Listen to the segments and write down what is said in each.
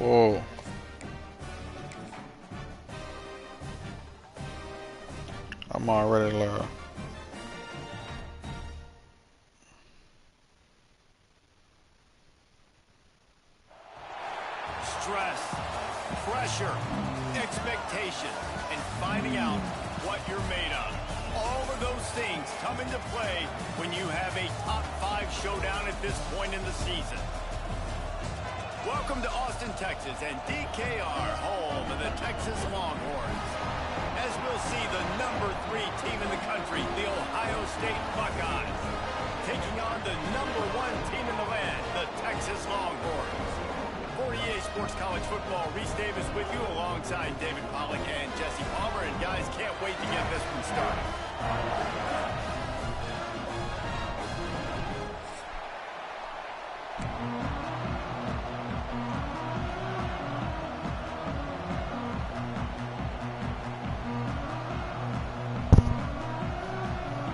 Whoa. I'm already low. Stress, pressure, expectation, and finding out what you're made of. All of those things come into play when you have a top 5 showdown at this point in the season. Welcome to Austin, Texas, and DKR, home of the Texas Longhorns. As we'll see, the number 3 team in the country, the Ohio State Buckeyes, taking on the number 1 team in the land, the Texas Longhorns. For EA Sports College Football, Reese Davis with you alongside David Pollack and Jesse Palmer. And guys, can't wait to get this one started.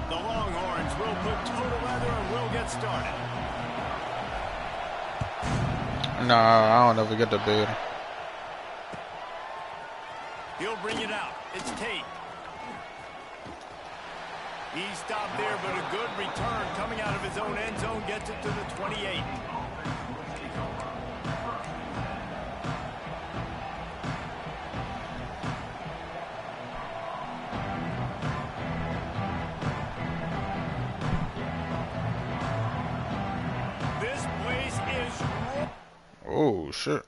The Longhorns will put total leather and we'll get started. Nah, I don't ever get the bid. He'll bring it out. It's Tate. He stopped there, but a good return coming out of his own end zone gets it to the 28. This place is... Oh, shit.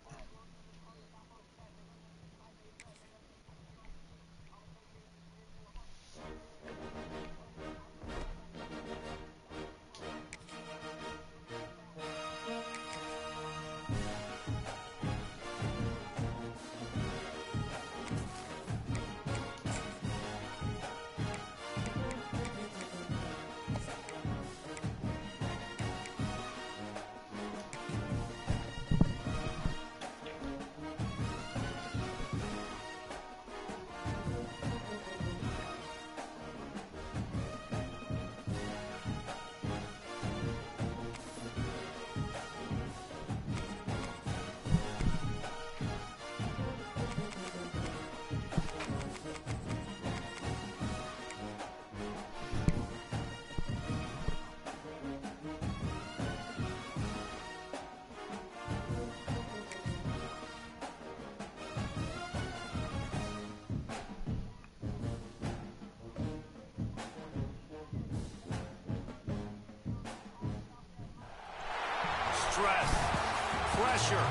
Stress, pressure,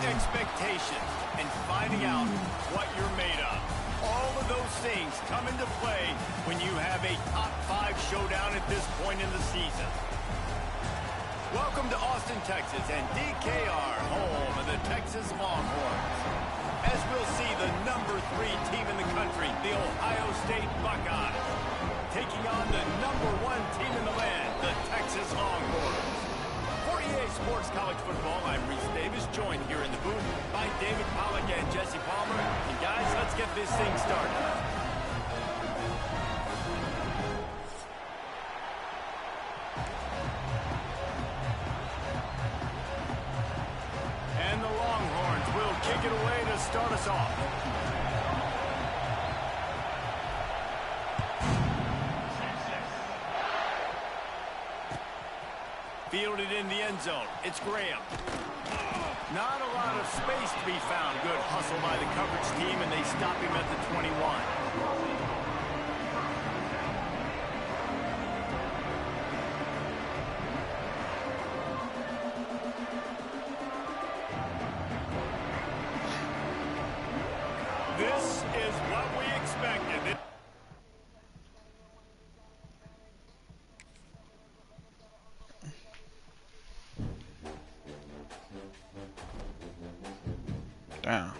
expectation, and finding out what you're made of. All of those things come into play when you have a top 5 showdown at this point in the season. Welcome to Austin, Texas, and DKR, home of the Texas Longhorns. As we'll see, the number 3 team in the country, the Ohio State Buckeyes, taking on the number 1 team in the land, the Texas Longhorns. For EA Sports College Football, I'm Reese Davis, joined here in the booth by David Pollack and Jesse Palmer. And guys, let's get this thing started. And the Longhorns will kick it away to start us off. Fielded in the end zone. It's Graham. Not a lot of space to be found. Good hustle by the coverage team, and they stop him at the 21. This is what we expected. Damn.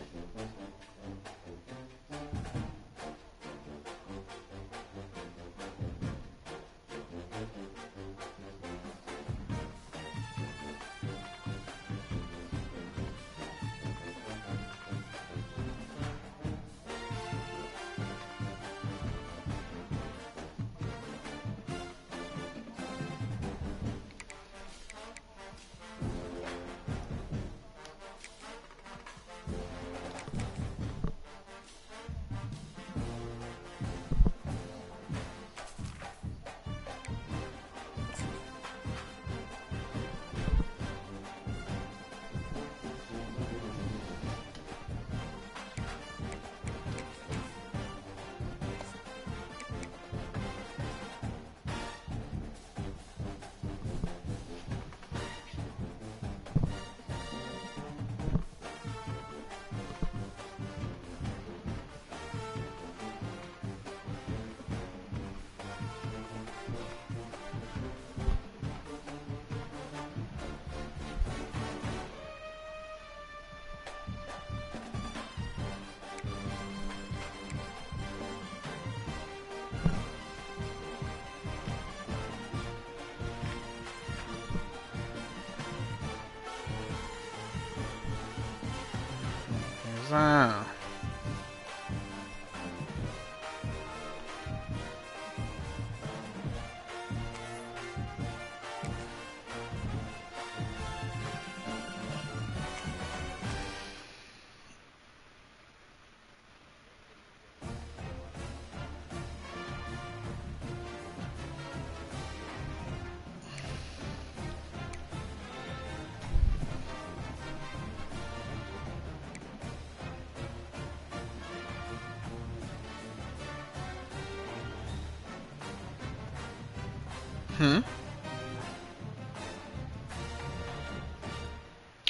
Damn.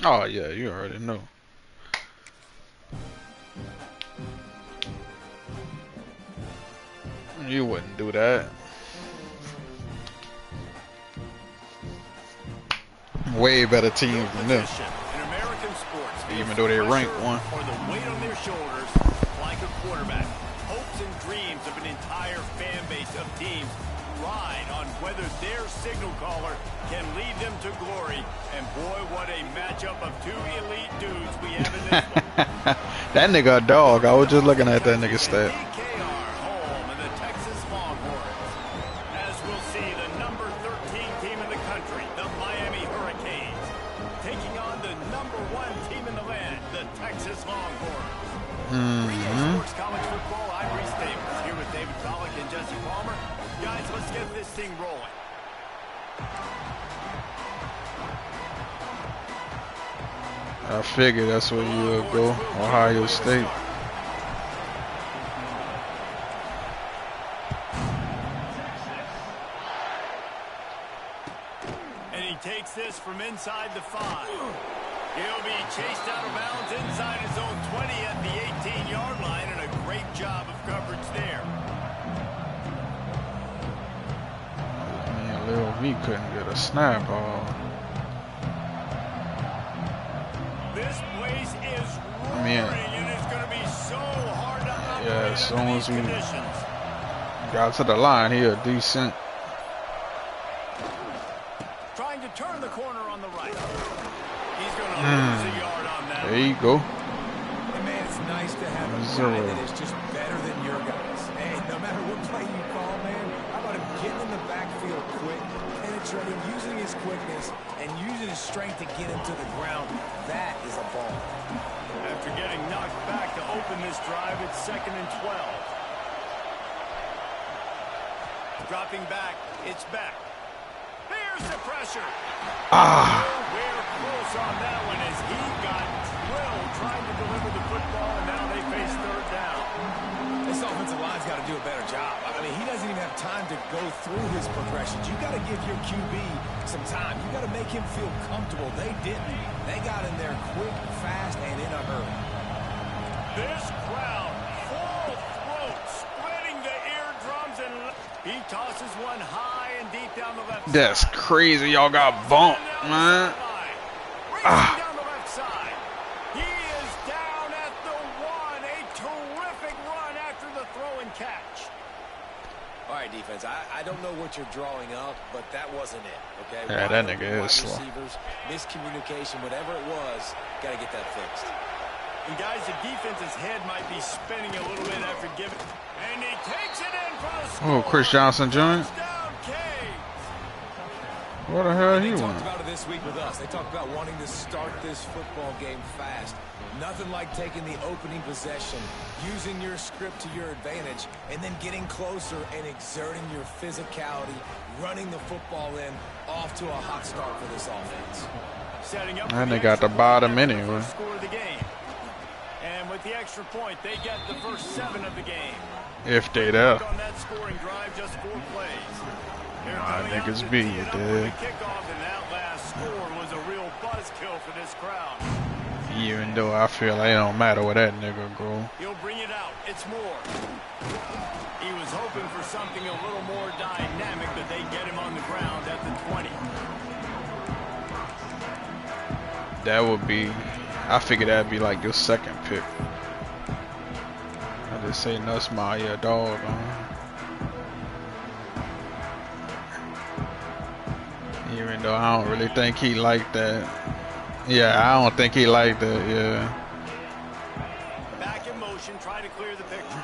Oh yeah, you already know. You wouldn't do that. Way better teams than this. In American sports, Even though they rank one. or the weight on their shoulders, like a quarterback, hopes and dreams of an entire fan base of teams ride on whether their signal caller can lead them to glory. And boy, what a matchup of two elite dudes we have in this one. That nigga a dog. I was just looking at that nigga stat. DKR home and the Texas Longhorns. As we'll see, the number 13 team in the country, the Miami Hurricanes, taking on the number 1 team in the land, the Texas Longhorns. Sports College Football, I'm Reese Davis, here with David Pollack and Jesse Palmer. Guys, let's get this thing rolling. I figured that's where you would go, Ohio State. And he takes this from inside the 5. He'll be chased out of bounds inside his own 20 at the 18-yard line, and a great job of coverage there. Man, little me couldn't get a snap off. This place is roaring, and it's going to be so hard to operate as soon under as these we conditions. got to the line here, decent. Trying to turn the corner on the right. He's going to lose a yard on that. There you go. And man, it's nice to have a guy that is just better than your guys. Hey, no matter what play you call, man, how about him getting in the backfield quick, penetrating, using his quickness, and using his strength to get him to the ground. That is a ball. After getting knocked back to open this drive, it's 2nd and 12. Dropping back, it's back. There's the pressure. We're close on that one as he got drilled trying to deliver the football, and now they face 3rd down. This offensive line's got to do a better job. I mean, he doesn't even have time to go through his progressions. You got to give your QB some time. You got to make him feel comfortable. They didn't. They got in there quick, fast, and in a hurry. This crowd, full throat, splitting the eardrums, and he tosses one high and deep down the left That's side. crazy. Y'all got bumped, man. Racing down the left side. He is down at the 1. A terrific run after the throw and catch. All right, defense, I don't know what you're drawing up, but that wasn't it, okay? Yeah, that nigga is slow. Receivers, miscommunication, whatever it was, got to get that fixed. And guys, the defense's head might be spinning a little bit after giving. And he takes it in for the score. Oh, Chris Johnson joined. Touchdown, Canes. What the hell he They want? talked about it this week with us. They talked about wanting to start this football game fast. Nothing like taking the opening possession, using your script to your advantage, and then getting closer and exerting your physicality, running the football in, off to a hot start for this offense. Setting up And for they got the extra bottom point after the anyway. first score of the game. And with the extra point, they get the first 7 of the game. If they there. On that scoring drive, just 4 plays. They're Nah, coming out niggas to beat tee you, it up dude. with a kickoff, and that last score was a real buzzkill for this crowd. Even though I feel like it don't matter where that nigga go. He'll bring it out. It's more. He was hoping for something a little more dynamic, but they get him on the ground at the 20. That would be, I figured that'd be like your second pick. I just say nuts my dog on. Even though I don't really think he liked that. Yeah, I don't think he liked that, yeah. formation, try to clear the picture.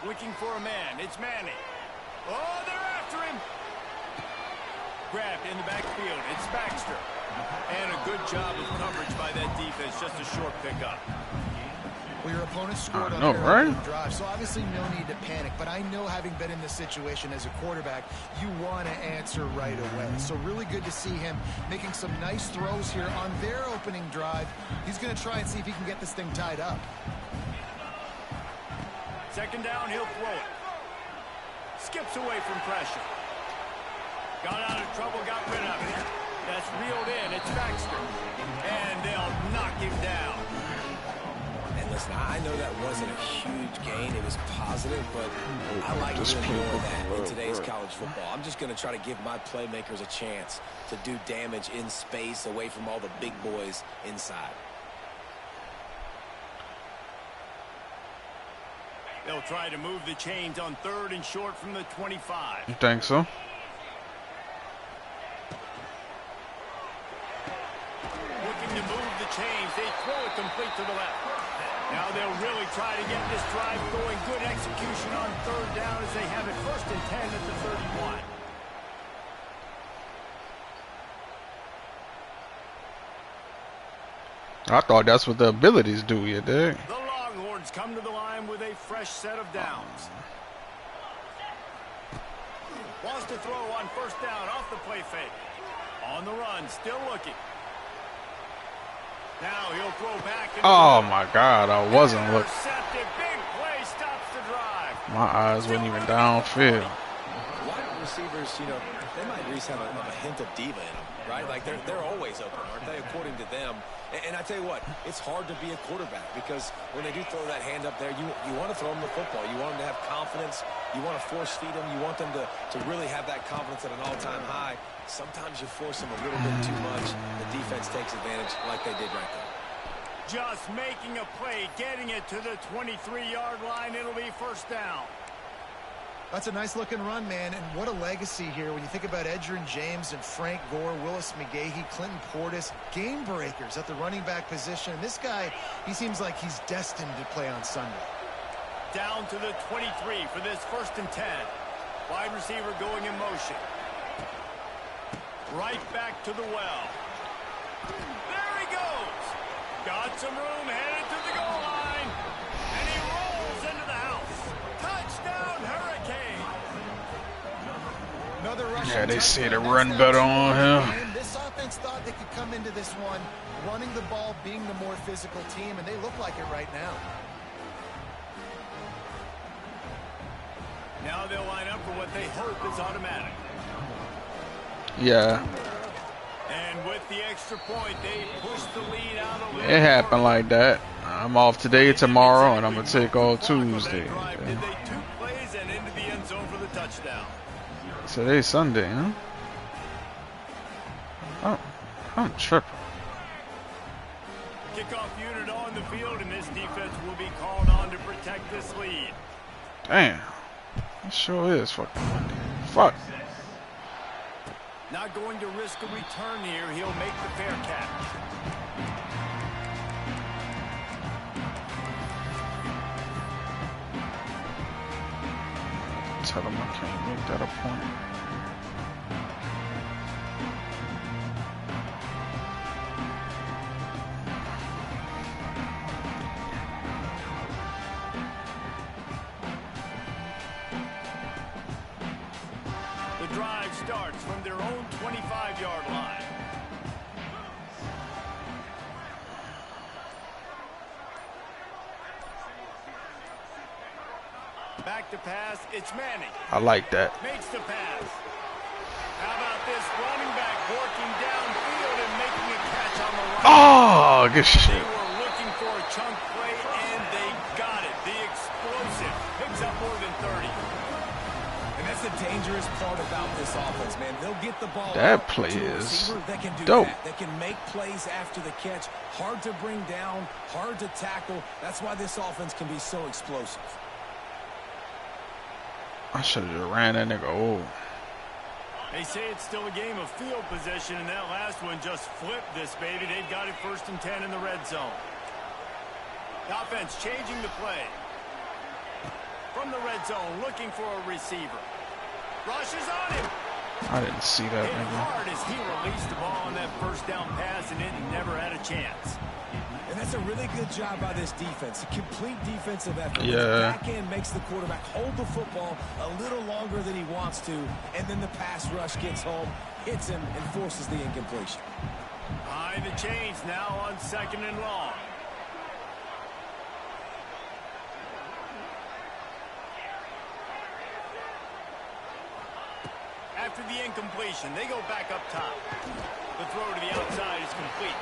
Looking for a man. It's Manning. Oh, they're after him. Grabbed in the backfield. It's Baxter. And a good job of coverage by that defense. Just a short pickup. Well, your opponent scored on their opening drive, so obviously no need to panic. But I know, having been in this situation as a quarterback, you want to answer right away. So really good to see him making some nice throws here on their opening drive. He's going to try and see if he can get this thing tied up. Second down, he'll throw it. Skips away from pressure. Got out of trouble, got rid of it. That's reeled in. It's Baxter. And they'll knock him down. And listen, I know that wasn't a huge gain. It was positive, but I like doing more of that in today's college football. I'm just going to try to give my playmakers a chance to do damage in space away from all the big boys inside. They'll try to move the chains on 3rd and short from the 25. You think so? Looking to move the chains. They throw it complete to the left. Now they'll really try to get this drive going. Good execution on 3rd down as they have it 1st and 10 at the 31. I thought that's what the abilities do, you dig? The Longhorns come to the line with a fresh set of downs. Wants to throw on 1st down off the play fake. On the run, still looking. Now he'll throw back. Oh my God, I wasn't looking. Intercepted. Big play stops the drive. My eyes weren't even downfield. Wide receivers, you know, they might at least have a hint of diva in them, right? Like they're always open, aren't they, according to them? And I tell you what, it's hard to be a quarterback because when they do throw that hand up there, you want to throw them the football. You want them to have confidence. You want to force feed them. You want them to really have that confidence at an all-time high. Sometimes you force them a little bit too much. The defense takes advantage like they did right there. Just making a play, getting it to the 23-yard line. It'll be 1st down. That's a nice-looking run, man, and what a legacy here. When you think about Edgerrin James and Frank Gore, Willis McGahee, Clinton Portis, game breakers at the running back position. And this guy, he seems like he's destined to play on Sunday. Down to the 23 for this 1st and 10. Wide receiver going in motion. Right back to the well. There he goes. Got some room, headed to the goal line. And he rolls into the house. Touchdown, Hurricane. Another rush. Yeah, they say to run better on him. This offense thought they could come into this one running the ball, being the more physical team, and they look like it right now. Now they'll line up for what they hope is automatic. Yeah. And with the extra point, they push the lead out a little. It happened like that. I'm off today, tomorrow, and I'm going to take all Tuesday. Did they 2 plays and into the end zone for the touchdown? Today's Sunday, huh? Oh, I'm tripping. Kickoff unit on the field, and this defense will be called on to protect this lead. Damn. It sure is fucking Monday. Fuck. Not going to risk a return here. He'll make the fair catch. Tell him I can't make that a point. The drive starts from their own 25-yard line. Back to pass, it's Manning. I like that. Makes the pass. How about this running back working downfield and making a catch on the right? Oh, good shit. They were looking for a chunk play, and they got it. The explosive picks up more than 30. And that's the dangerous part about this offense, man. They'll get the ball. That play to a is receiver that can do dope. that. That can make plays after the catch. Hard to bring down, hard to tackle. That's why this offense can be so explosive. I should have just ran that nigga over. They say it's still a game of field possession, and that last one just flipped this baby. They've got it 1st and 10 in the red zone. The offense changing the play. From the red zone, looking for a receiver. Rushes on him. I didn't see that. Hit hard as he released the ball on that 1st down pass, and it never had a chance. And that's a really good job by this defense. A complete defensive effort. Yeah. The back end makes the quarterback hold the football a little longer than he wants to, and then the pass rush gets home, hits him, and forces the incompletion. Behind the chains now on 2nd and long. After the incompletion, they go back up top. The throw to the outside is complete.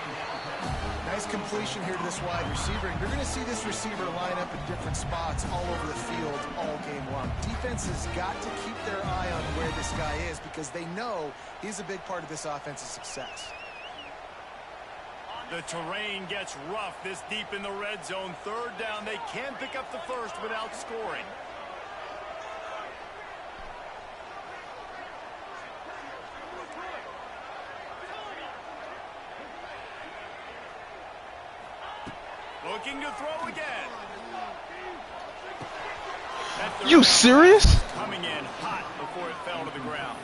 Nice completion here to this wide receiver. And you're going to see this receiver line up in different spots all over the field all game long. Defense has got to keep their eye on where this guy is because they know he's a big part of this offense's success. The terrain gets rough this deep in the red zone. 3rd down. They can pick up the 1st without scoring. Looking to throw again. You serious? Coming in hot before it fell to the ground.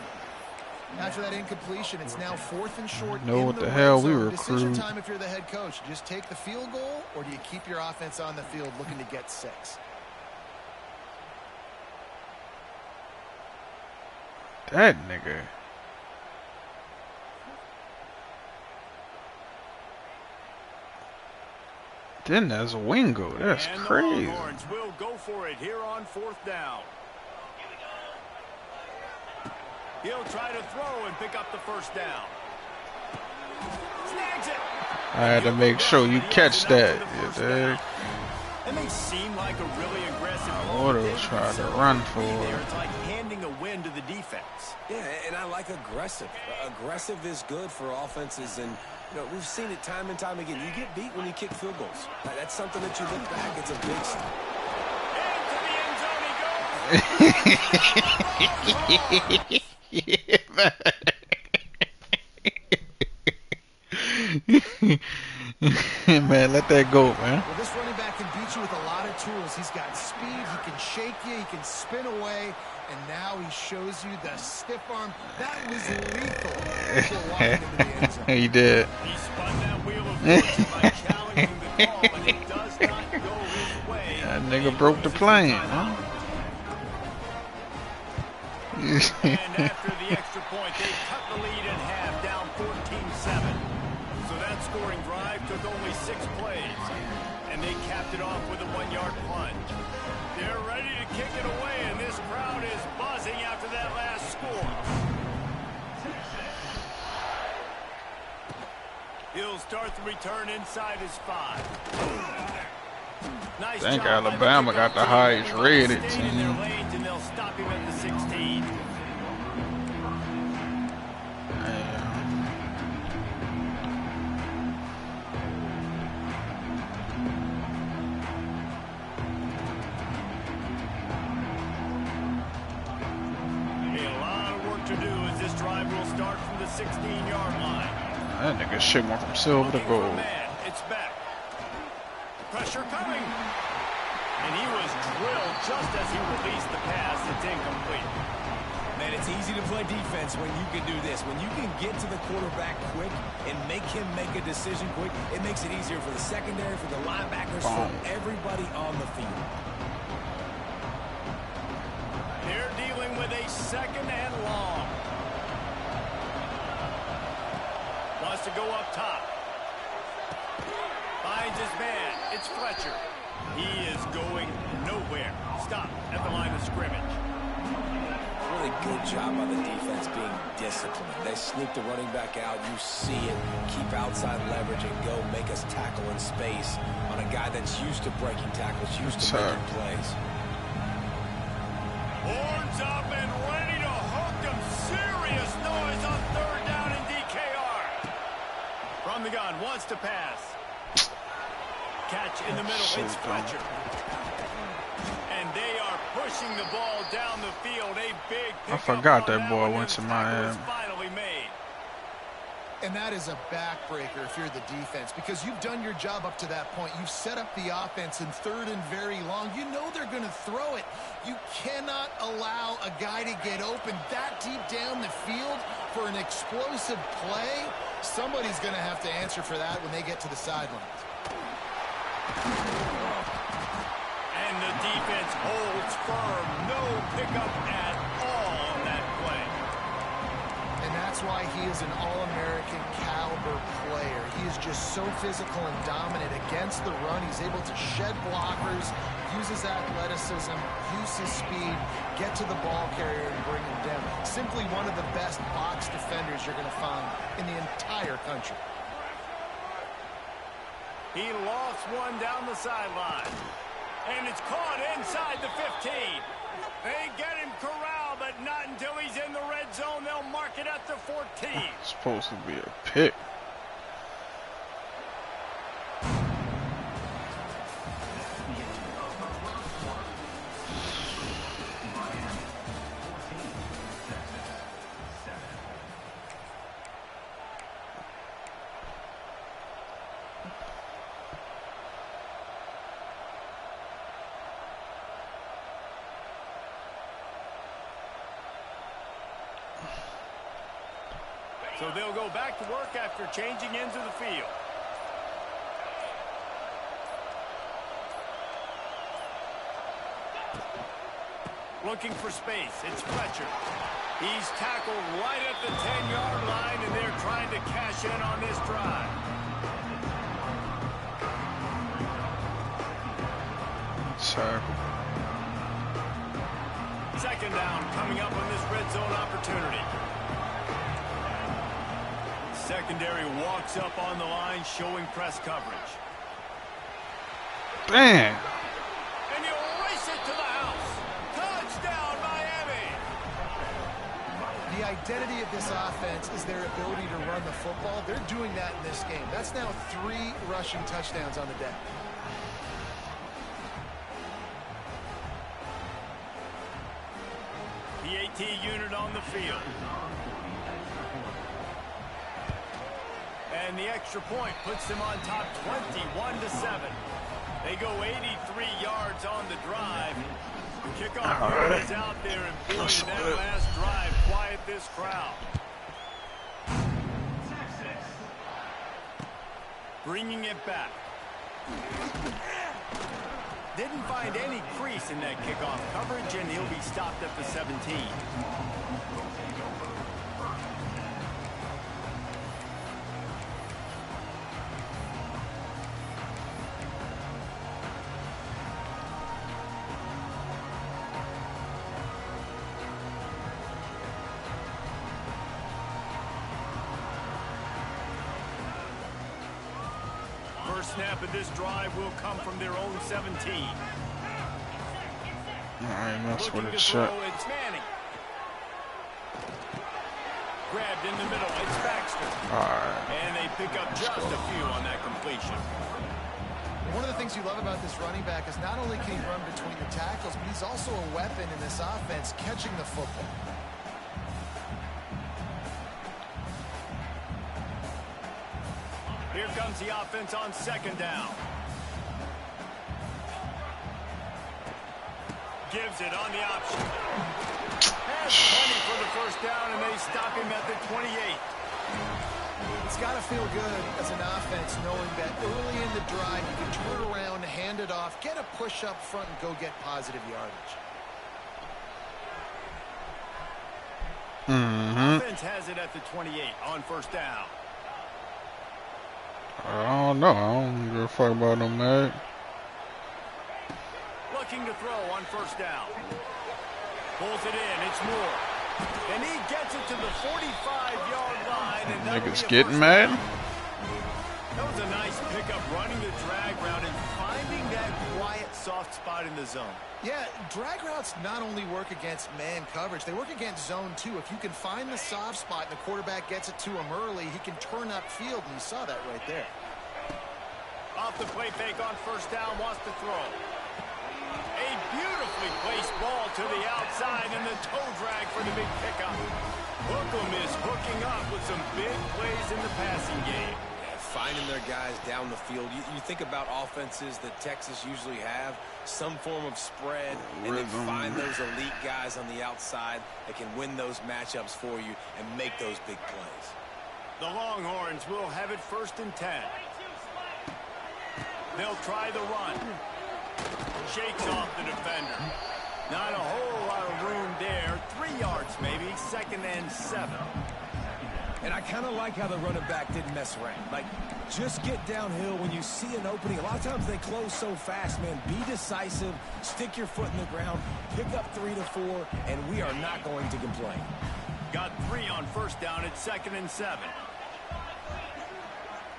After that incompletion, it's now 4th and short. Know what the hell we were Decision time if you're the head coach. Just take the field goal, or do you keep your offense on the field looking to get 6? That nigga. Then there's a Wingo. That's and crazy. The Longhorns will go for it here on 4th down. He'll try to throw and pick up the 1st down. Snags it. I had to make sure you catch that. It may seem like a really aggressive I would have tried to run for it. It's like handing a win to the defense. Yeah, and I like aggressive. Aggressive is good for offenses, and you know, we've seen it time and time again. You get beat when you kick field goals. That's something that you look back. It's a big step. Into the end zone he goes. Yeah, man. Man, let that go, man. Well, this running back can beat you with a lot of tools. He's got speed, he can shake you, he can spin away, and now he shows you the stiff arm. That was lethal before walking into the end zone. He did. He spun that wheel of fortune by challenging the call, and it does not go his way. That nigga broke the plane, huh? And after the extra point, they cut the lead in half, down 14-7. So that scoring drive took only 6 plays, and they capped it off with a 1-yard plunge. They're ready to kick it away, and this crowd is buzzing after that last score. He'll start the return inside his 5. Nice I think job. Alabama got the highest rated Stayed in their team. lanes, and they'll stop him at the 16. A lot of work to do as this drive will start from the 16-yard line. That nigga shit went from silver to Looking for a gold. man. It's back. Pressure coming. And he was drilled just as he released the pass. It's incomplete. Man, it's easy to play defense when you can do this. When you can get to the quarterback quick and make him make a decision quick, it makes it easier for the secondary, for the linebackers, for everybody on the field. They're dealing with a 2nd and long. Wants to go up top. Finds his man. It's Fletcher. He is going nowhere. Stop at the line of scrimmage. Really good job by the defense being disciplined. They sneak the running back out. You see it. Keep outside leverage and go make us tackle in space on a guy that's used to breaking tackles, used to making plays. Horns up and ready to hook them. Serious noise on 3rd down in DKR. From the gun, wants to pass. Catch in the middle, it's Fletcher. And they are Pushing the ball down the field, a big I forgot that boy went to Miami. Finally made. And that is a backbreaker if you're the defense, because you've done your job up to that point. You've set up the offense in 3rd and very long. You know they're going to throw it. You cannot allow a guy to get open that deep down the field for an explosive play. Somebody's going to have to answer for that when they get to the sidelines. And the defense holds firm. No pickup at all on that play. And that's why he is an All-American caliber player. He is just so physical and dominant against the run. He's able to shed blockers, use his athleticism, use his speed, get to the ball carrier and bring him down. Simply one of the best box defenders you're going to find in the entire country. He lost one down the sideline. And it's caught inside the 15. They get him corralled, but not until he's in the red zone. They'll mark it at the 14. It's supposed to be a pick. So they'll go back to work after changing into the field. Looking for space. It's Fletcher. He's tackled right at the 10-yard line, and they're trying to cash in on this drive. Tackle. Second down coming up on this red zone opportunity. Secondary walks up on the line, showing press coverage. Damn. And he'll race it to the house. Touchdown, Miami. The identity of this offense is their ability to run the football. They're doing that in this game. That's now 3 rushing touchdowns on the day. The AT unit on the field. And the extra point puts them on top 21-7. They go 83 yards on the drive. Kickoff is out there, and boy, that last drive quiet this crowd. Bringing it back. Didn't find any crease in that kickoff coverage, and he'll be stopped at the 17. First snap of this drive will come from their own 17. I mess with it, shot. It's Manning. Grabbed in the middle. It's Baxter. And they pick up just a few on that completion. One of the things you love about this running back is not only can he run between the tackles, but he's also a weapon in this offense, catching the football. Here comes the offense on second down. Gives it on the option. Has plenty for the first down, and they stop him at the 28. It's got to feel good as an offense knowing that early in the drive you can turn around, hand it off, get a push up front, and go get positive yardage. Offense has it at the 28 on first down. I don't know. I don't give a fuck about no man. Looking to throw on first down. Pulls it in. It's Moore. And he gets it to the 45-yard line. And Niggas getting mad. That was a nice pickup, running the drag route and finding that quiet, soft spot in the zone. Yeah, drag routes not only work against man coverage, they work against zone too. If you can find the soft spot and the quarterback gets it to him early, he can turn upfield, and you saw that right there. Off the play fake on first down, wants to throw. A beautifully placed ball to the outside and the toe drag for the big pickup. Hookem is hooking up with some big plays in the passing game. Finding their guys down the field. You think about offenses that Texas usually have, some form of spread, and then find those elite guys on the outside that can win those matchups for you and make those big plays. The Longhorns will have it 1st and 10. They'll try the run. Shakes off the defender. Not a whole lot of room there. 3 yards maybe. 2nd and 7. And I kind of like how the running back didn't mess around. Like, just get downhill when you see an opening. A lot of times they close so fast, man. Be decisive, stick your foot in the ground, pick up 3 to 4, and we are not going to complain. Got 3 on 1st down at 2nd and 7.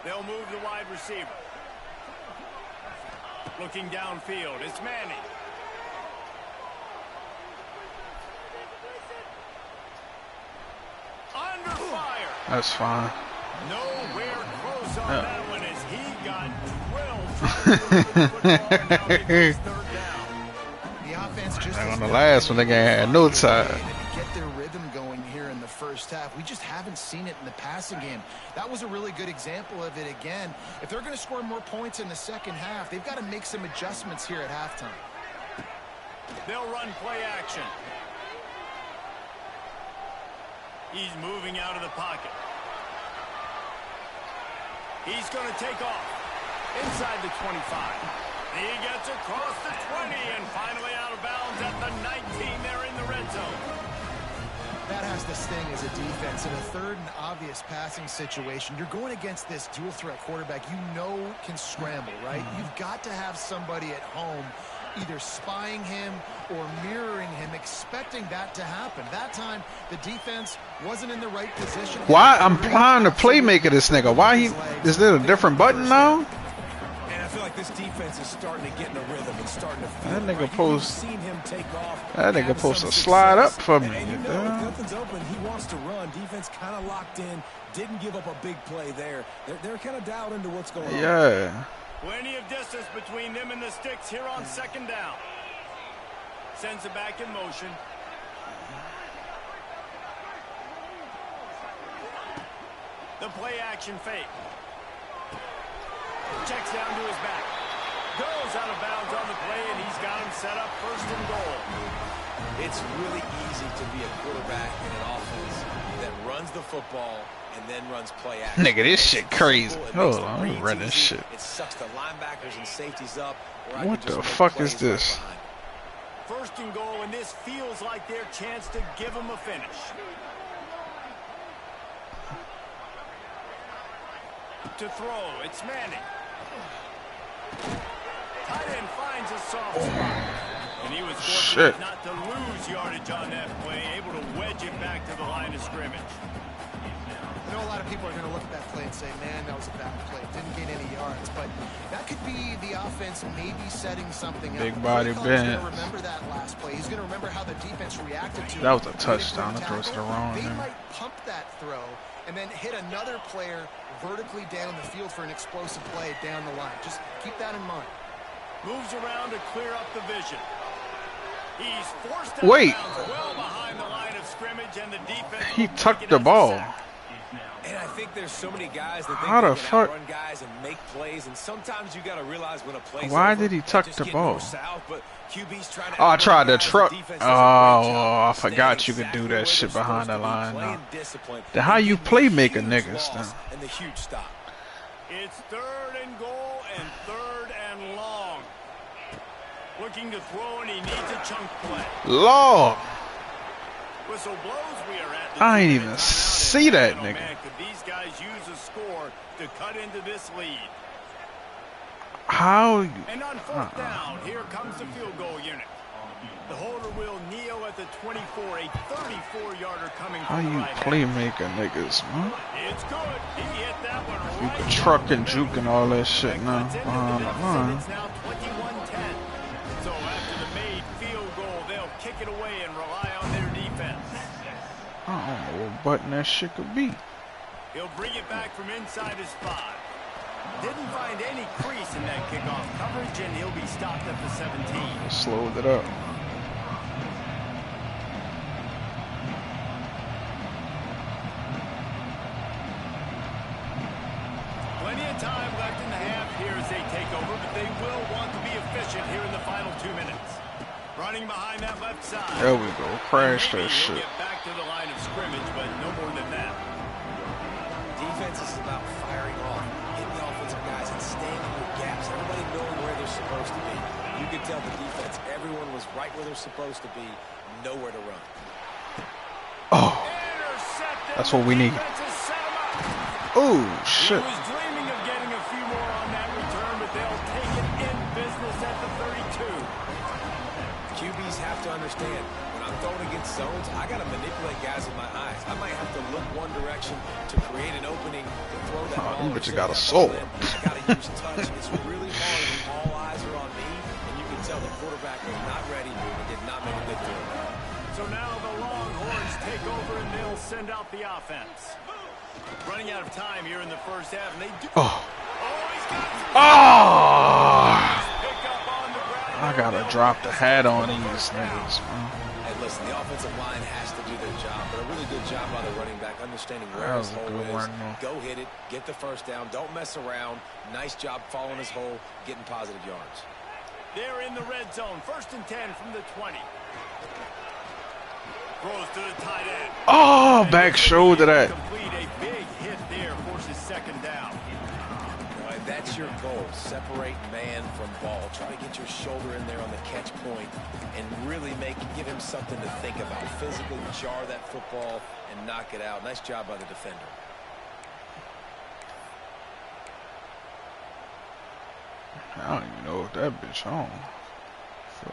They'll move the wide receiver. Looking downfield, it's Manning. Under fire. That's fine. Nowhere close on that one as he got drilled trying to move the football. Now they get 3rd down. The offense just On the last one, they had no time. Get their rhythm going here in the 1st half. We just haven't seen it in the passing game. That was a really good example of it again. If they're going to score more points in the 2nd half, they've got to make some adjustments here at halftime. They'll run play action. He's moving out of the pocket. He's going to take off. Inside the 25. He gets across the 20 and finally out of bounds at the 19. They're in the red zone. That has to sting as a defense. In a 3rd and obvious passing situation, you're going against this dual threat quarterback you know can scramble, right? You've got to have somebody at home either spying him or mirroring him, expecting that to happen. That time, the defense wasn't in the right position. Why? I'm trying to playmaker this nigga. Why he? Is there a different button now? And I feel like this defense is starting to get in the rhythm and starting to feel That nigga right. post. Seen him take off. That nigga supposed to slide up for me. And you know, if nothing's open, he wants to run. Defense kind of locked in. Didn't give up a big play there. They're kind of dialed into what's going on. Yeah. Plenty of distance between them and the sticks here on 2nd down. Sends it back in motion. The play action fake. Checks down to his back. Goes out of bounds on the play, and he's got him set up 1st and goal. It's really easy to be a quarterback in an offense that runs the football and then runs play action. Nigga, this shit crazy. Hold on, let me run this shit. It sucks the linebackers and safeties up. What the fuck is this? 1st and goal, and this feels like their chance to give them a finish. To throw, it's Manning. Tight end finds a soft spot. And he was fortunate not to lose yardage on that play, able to wedge it back to the line of scrimmage. I know a lot of people are going to look at that play and say, man, that was a bad play. Didn't gain any yards. But that could be the offense maybe setting something up. Big body He's bend. going to remember that last play. He's going to remember how the defense reacted to it. That was a touchdown. I threw it to the wrong They man. might pump that throw and then hit another player vertically down the field for an explosive play down the line. Just keep that in mind. Moves around to clear up the vision. He's forced out Wait. of bounds well behind the line of scrimmage, and the defense He will tucked take it the as a ball. sack. And I think there's so many guys that How think the they can fuck- outrun guys and make plays, and sometimes you got to realize when a play's Why over, did he tuck just the get ball? north south, but QB's trying to Oh, I tried to outrun guys. truck. The defense Oh, does a great job I of forgot staying you could do exactly that where shit they're behind the supposed to be, line playing now. discipline. Then how you Huge playmaker niggas loss then? and the huge stop. It's 3rd and goal and 3rd and long. Looking to throw, and he needs a chunk play. Lord. Whistle blows. We are at the I ain't 2-minute even timeout. see And that man, oh nigga. man, could these guys use a score to cut into this lead? How? And on 4th down, here comes the field goal unit. The holder will kneel at the 24, a 34-yarder coming How from the you right. playmaker niggas, man? It's good. He hit that one You right. can truck and juke and all that shit now Cuts into behind the deficit. line. It's now 21-10. So after the made field goal, they'll kick it away and rely on their defense. I don't know what button that shit could be. He'll bring it back from inside his 5. Didn't find any crease in that kickoff coverage, and he'll be stopped at the 17. Slowed it up. Plenty of time left in the half here as they take over, but they will want to be efficient here in the final 2 minutes. Running behind that left side. There we go. Crash that shit. Get back to the line of scrimmage, but no more than that. Defense is about firing off, hitting the offensive guys and staying in their gaps. Everybody knowing where they're supposed to be. You could tell the defense, everyone was right where they're supposed to be, nowhere to run. Oh, that's what we need. Oh, shit. He was dreaming of getting a few more on that return, but they'll take it in business at the 32. QBs have to understand, when I'm throwing against zones, I got to manipulate guys with my eyes. I might have to look one direction to create an opening to throw that ball. But you got a soul. I got to use touch. It's really hard when all eyes are on me, and you can tell the quarterback was not ready and did not make a good throw. So now the Longhorns take over, and they'll send out the offense. Running out of time here in the first half, and they do. Oh. He's got I gotta drop the hat on these niggas, man. Hey, listen, the offensive line has to do their job, but a really good job by the running back, understanding where his hole is. Go hit it, get the first down, don't mess around. Nice job following his hole, getting positive yards. They're in the red zone, 1st and 10 from the 20. Throws to the tight end. Oh, back shoulder that. Complete a big hit there, forces 2nd down. Right, that's your goal. Separate man from ball. Try to get your shoulder in there on the catch point and really give him something to think about. Physically jar that football and knock it out. Nice job by the defender. I don't even know if that bitch on. So.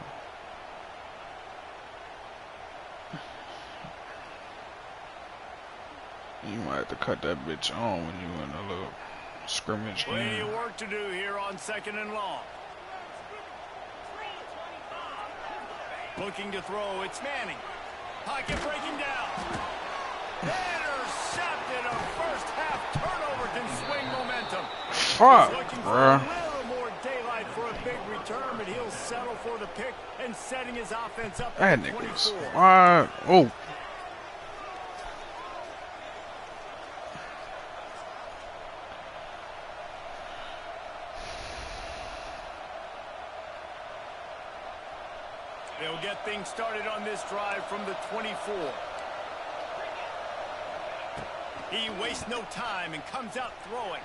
You might have to cut that bitch on when you in a little scrimmage game. Plenty of work to do here on 2nd and long. Looking to throw, it's Manning. Pocket breaking down. Intercepted. A first half turnover can swing momentum. Fuck, bruh. A little more daylight for a big return, but he'll settle for the pick and setting his offense up That at nigga's 24. wide. Oh. They'll get things started on this drive from the 24. He wastes no time and comes out throwing.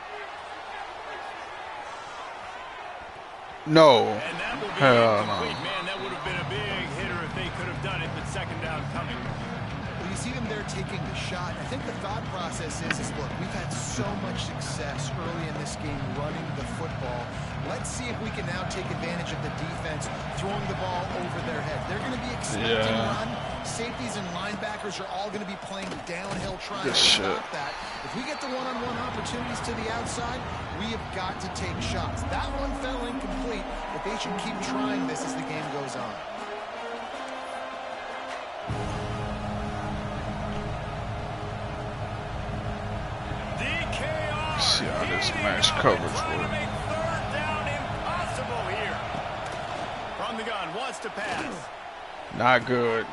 No. And that will be Hell incomplete. no. Man, that would have been a big hitter if they could have done it, but 2nd down coming. Well, you see them there taking the shot. I think the thought process is look, we've had so much success early in this game running the football. Let's see if we can now take advantage of the defense throwing the ball over their head. They're going to be expecting run. Safeties and linebackers are all going to be playing downhill trying to stop that. If we get the one-on-one opportunities to the outside, we have got to take shots. That one fell incomplete, but they should keep trying this as the game goes on. See how this match coverage works. From the gun, wants to pass. Not good.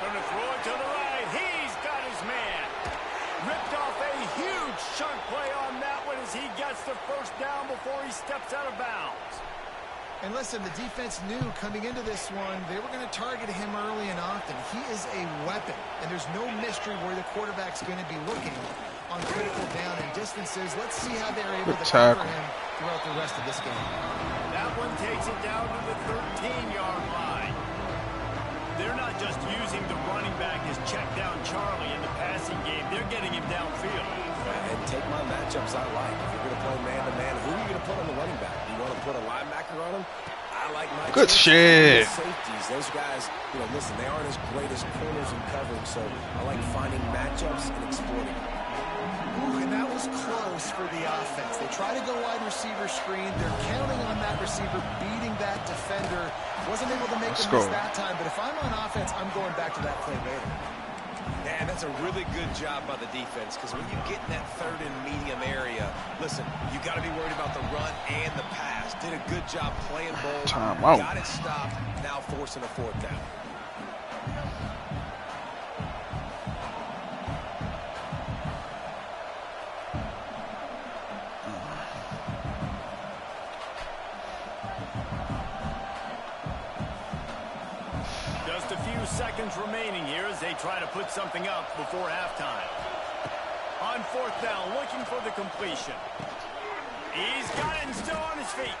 Gonna throw it to the right. He's got his man. Ripped off a huge chunk play on that one as he gets the first down before he steps out of bounds. And listen, the defense knew coming into this one, they were going to target him early and often. He is a weapon, and there's no mystery where the quarterback's going to be looking on critical down and distances. Let's see how they're able to cover him throughout the rest of this game. That one takes it down to the 13-yard line. They're not just using the running back as check down Charlie in the passing game. They're getting him downfield. And take my matchups I like. If you're going to play man-to-man, who are you going to put on the running back? You want to put a linebacker on him? I like my good shit. Safeties. Those guys, you know, listen, they aren't as great as corners in covering, so I like finding matchups and exploiting. Ooh, and that was close for the offense. They try to go wide receiver screen. They're counting on that receiver beating that defender. Wasn't able to make the miss that time, but if I'm on offense, I'm going back to that play later. And And that's a really good job by the defense, because when you get in that third and medium area, listen, you got to be worried about the run and the pass. Did a good job playing both. Time out. Got it stopped. Now forcing a fourth down. Just a few seconds remaining here as they try to put something up before halftime. On fourth down, looking for the completion. He's got it and still on his feet.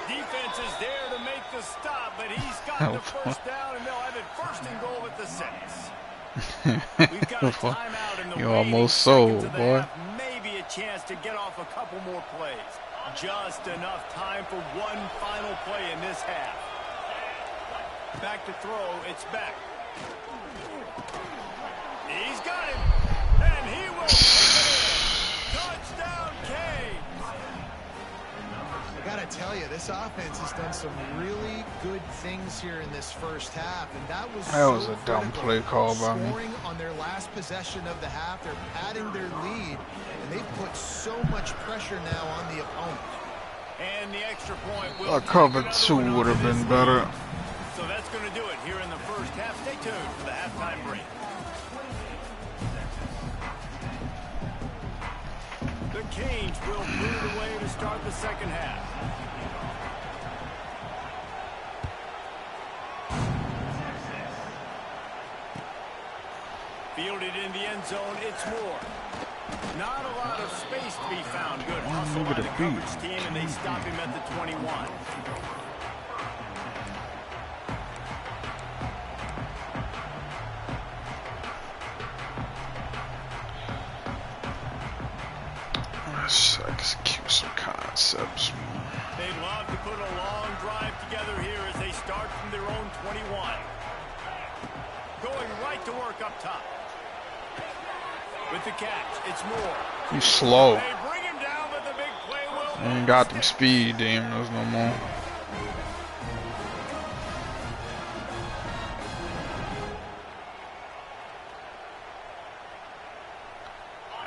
Defense is there to make the stop, but he's got the first down, and they'll have it first and goal at the 6. We've got a timeout in the you almost sold, boy. Half, maybe a chance to get off a couple more plays. Just enough time for one final play in this half. Back to throw, it's back. He's got it, and he will take it in. Touchdown, Canes. I gotta tell you, this offense has done some really good things here in this first half, and that was a dumb play call by me. Scoring on their last possession of the half, they're padding their lead, and they've put so much pressure now on the opponent. And the extra point will A cover 2 would have been better. So that's going to do it here in the first half. Stay tuned for the halftime break. The Canes will move away to start the second half. Fielded in the end zone, it's Moore. Not a lot of space to be found. Good hustle by the coverage team, and they stop him at the 21. Let's execute some concepts, man. They'd love to put a long drive together here as they start from their own 21. Going right to work up top. With the catch, it's Moore. You slow. They bring him down, but the big play will... You ain't got them speed demons no more.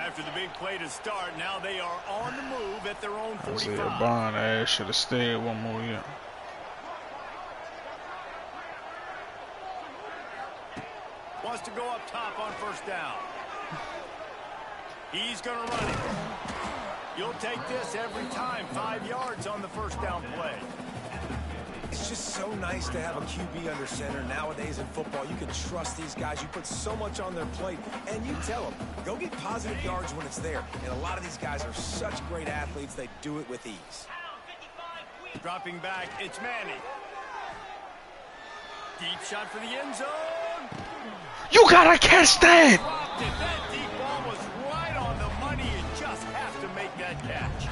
After the big play to start, now they are on the move at their own 45. Isaiah Bond ass should have stayed one more year. Wants to go up top on first down. He's going to run it. You'll take this every time. 5 yards on the first down play. It's just so nice to have a QB under center. Nowadays in football, you can trust these guys. You put so much on their plate, and you tell them, go get positive yards when it's there. And a lot of these guys are such great athletes, they do it with ease. Dropping back, it's Manning. Deep shot for the end zone. You gotta catch that! Dropped it. That deep ball was right on the money. You just have to make that catch.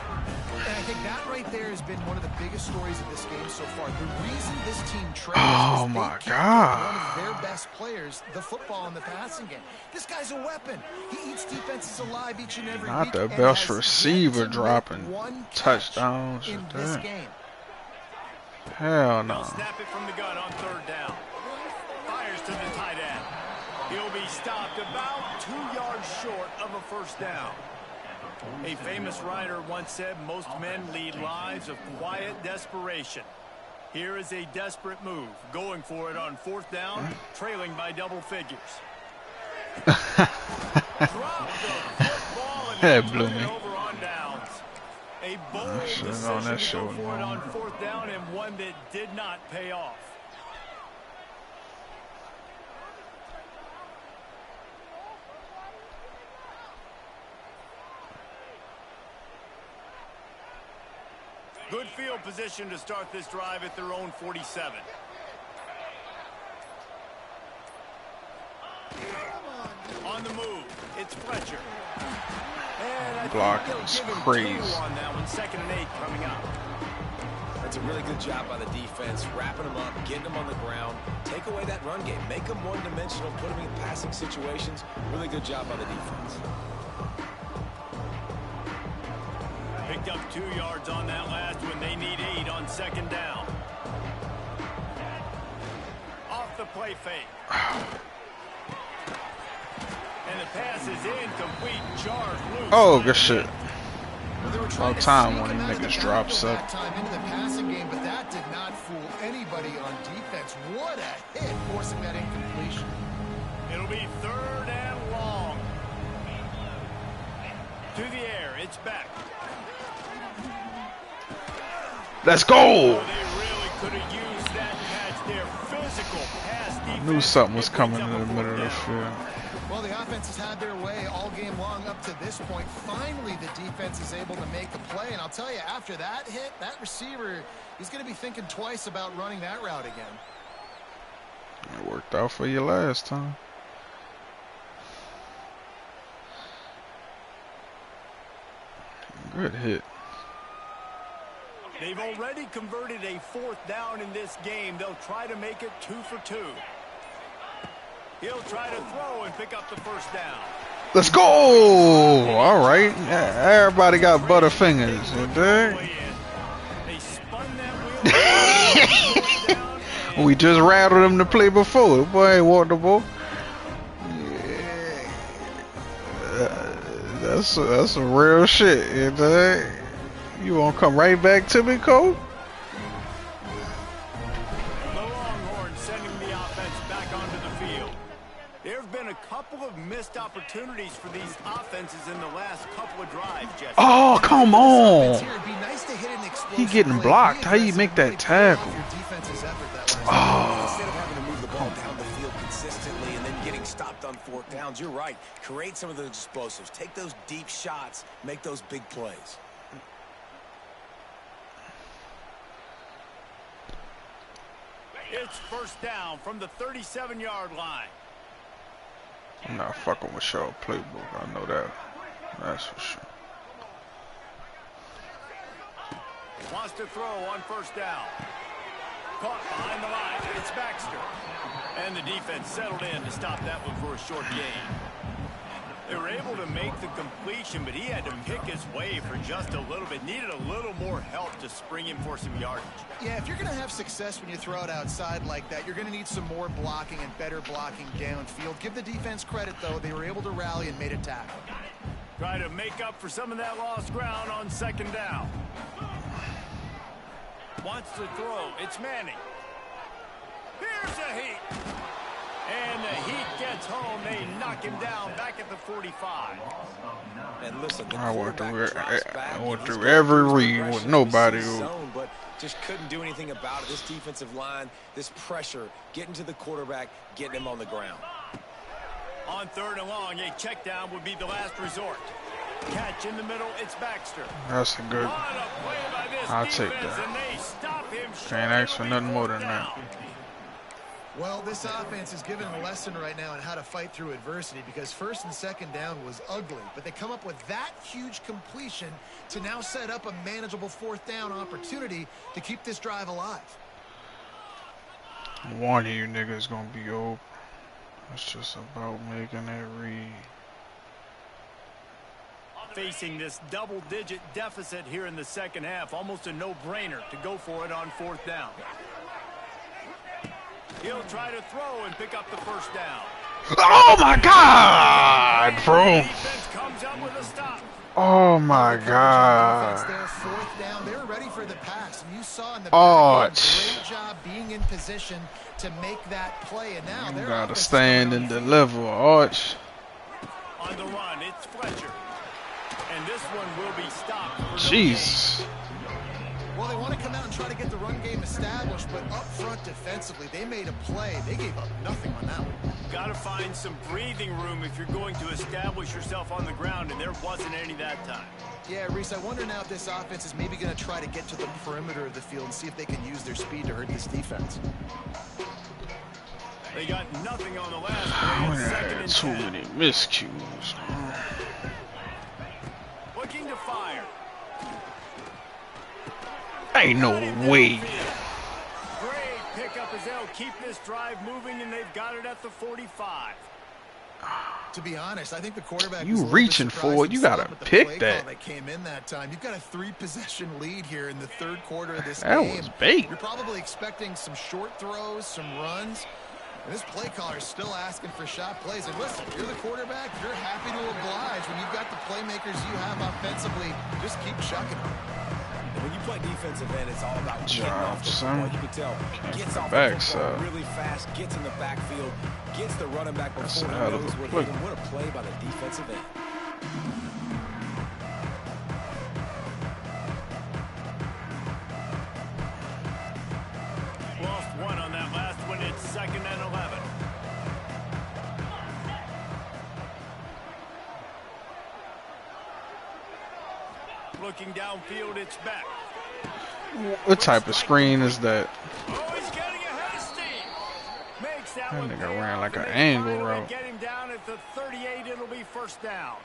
And I think that right there has been one of the biggest stories of this game so far. The reason this team trails Oh is my they God. one of their best players, the football in the passing game. This guy's a weapon. He eats defenses alive each and every Not week. the and best has receiver yet to make dropping one catch touchdowns. in and this that. game. Hell They'll no. snap it from the gun on third down. Fires to the tight end. He'll be stopped about 2 yards short of a first down. A famous writer once said most men lead lives of quiet desperation. Here is a desperate move, going for it on fourth down, trailing by double figures. Dropped the football and That they blew turn it me. over on downs. A bold should've decision known that to shit go was for it wrong. on fourth down, and one that did not pay off. Good field position to start this drive at their own 47. On the move, it's Fletcher. And I Block think is they'll give him crazy. 2 on that one, 2nd and 8 coming up. That's a really good job by the defense, wrapping them up, getting them on the ground. Take away that run game. Make them one-dimensional, put them in passing situations. Really good job by the defense. Picked up 2 yards on that last one. They need 8 on 2nd down. Off the play fake. pass is incomplete. Jarred loose. Oh, good shit. Well, they were trying About to time sneak one of him these out of the niggas drops backfield up. that time into the passing game, but that did not fool anybody on defense. What a hit, forcing that incompletion. It'll be 3rd and long. To the air, it's back. Let's go. Oh, they really could have used that catch there. Physical pass defense. Knew something was It brings coming up in a the middle of the 4th down. field. Well, the offense has had their way all game long up to this point. Finally, the defense is able to make a play. And I'll tell you, after that hit, that receiver, he's going to be thinking twice about running that route again. It worked out for you last time. Good hit. They've already converted a 4th down in this game. They'll try to make it 2 for 2. He'll try to throw and pick up the 1st down. Let's go! All right. Yeah, everybody got butterfingers. You dig? They spun that wheel. We just rattled him to play before. Boy ain't walked the ball. Yeah. That's some real shit. You dig? You want to come right back to me, Cole? The Longhorns sending the offense back onto the field. There have been a couple of missed opportunities for these offenses in the last couple of drives, Jesse. Oh, come on. It'd be nice to hit an explosive He getting play. blocked. Be How you make that aggressive, really tackle? play off your defense's effort that last Instead of having to move the ball down the field consistently and then getting stopped on 4th downs, you're right. Create some of those explosives. Take those deep shots. Make those big plays. It's 1st down from the 37-yard line. I'm not fucking with your playbook. I know that. That's for sure. Wants to throw on 1st down. Caught behind the line. It's Baxter. And the defense settled in to stop that one for a short gain. They were able to make the completion, but he had to pick his way for just a little bit. Needed a little more help to spring him for some yardage. Yeah, if you're going to have success when you throw it outside like that, you're going to need some more blocking and better blocking downfield. Give the defense credit, though. They were able to rally and made a tackle. Try to make up for some of that lost ground on 2nd down. Wants to throw. It's Manning. Here's a heat. And the Heat gets home. They knock him down back at the 45. And listen, I went through every read with nobody. Zone, but just couldn't do anything about it. This defensive line, this pressure, getting to the quarterback, getting him on the ground. On 3rd and long, a check down would be the last resort. Catch in the middle, it's Baxter. That's a good. What a play by this I'll defense, take that. and they stop him Can't ask for nothing more than that. Well, this offense is giving a lesson right now on how to fight through adversity because 1st and 2nd down was ugly, but they come up with that huge completion to now set up a manageable 4th down opportunity to keep this drive alive. One of you niggas gonna be open. It's just about making that read. Facing this double-digit deficit here in the 2nd half, almost a no-brainer to go for it on 4th down. He'll try to throw and pick up the 1st down. Oh my God, bro! Defense comes up with a stop. Oh my Defense God! there, 4th down. They were ready for the pass, and you saw in the Oh, back end, great job being in position to make that play. And now You they're gotta stand and deliver, Arch. On the run, it's Fletcher. And this one will be stopped. Jesus. Well, they want to come out and try to get the run game established, but up front defensively, they made a play. They gave up nothing on that one. Got to find some breathing room if you're going to establish yourself on the ground, and there wasn't any that time. Yeah, Reese, I wonder now if this offense is maybe going to try to get to the perimeter of the field and see if they can use their speed to hurt this defense. They got nothing on the last play. It's 2nd and Too 10. many miscues. Looking to fire. Ain't no way. Great pickup as they'll keep this drive moving, and they've got it at the 45. To be honest, I think the quarterback You was a little reaching bit for it, you surprised gotta himself with the pick play that. call that came in that time. You've got a 3-possession lead here in the 3rd quarter of this That game. was bait. You're probably expecting some short throws, some runs. And this play caller is still asking for shot plays. And listen, you're the quarterback. You're happy to oblige. When you've got the playmakers you have offensively, just keep chucking them. When you play defensive end, it's all about getting off the son. football. You can tell. Gets off back, the football really fast, gets in the backfield, gets the running back before he knows what hit him. What a play by the defensive end. Lost one on that last one. It's 2nd and 11. Looking downfield, it's back. What type of screen is that? Oh, he's getting ahead of steam. Makes that one nigga pay ran off, like and an they angle finally route. get him down at the 38. It'll be 1st down.